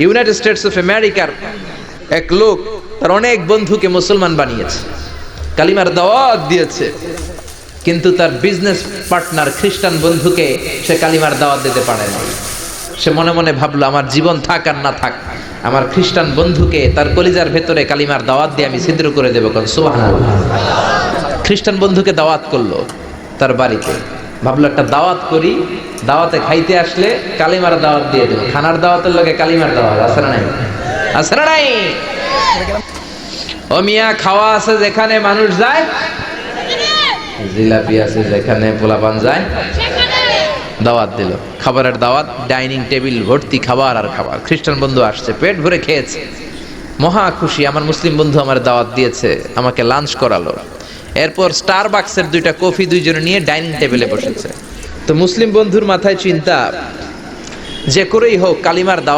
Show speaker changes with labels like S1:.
S1: United states of আমেরিকার এক লোক তার অনেক বন্ধুকে মুসলমান বানিয়েছে, কালিমার দাওয়াত দিয়েছে, কিন্তু তার বিজনেস পার্টনার খ্রিস্টান বন্ধুকে সে কালিমার দাওয়াত দিতে পারে না। সে মনে মনে ভাবলো, আমার জীবন থাক আর না থাক, আমার খ্রিস্টান বন্ধুকে তার কলিজার ভেতরে কালিমার দাওয়াত দিয়ে আমি ছিদ্র করে দেবো। কোন সুবহানাল্লাহ। খ্রিস্টান বন্ধুকে দাওয়াত করলো তার বাড়িতে, ভাবলো একটা দাওয়াত করি, দাওয়াতে খাইতে আসলে কালিমার দাওয়াত দিয়ে দেবো। খানার দাওয়াতের লগে কালিমার দাওয়াত আছে না নাই? আছে না নাই? ও মিয়া, খাওয়া আছে যেখানে মানুষ যায়, জিলাপি আছে যেখানে পোলাপান যায়, দাওয়াত দিল, খাবারের দাওয়াত, ডাইনিং টেবিল ভর্তি খাবার আর খাবার। খ্রিস্টান বন্ধু আসছে, পেট ভরে খেয়েছে, মহা খুশি, আমার মুসলিম বন্ধু আমার দাওয়াত দিয়েছে, আমাকে লাঞ্চ করালো। এরপর স্টারবাক্সের 2টা কফি দুইজনে নিয়ে ডাইনিং টেবিলে বসেছে। তো মুসলিম বন্ধুর মাথায় চিন্তা, যে করেই হোক কালিমার দাওয়াত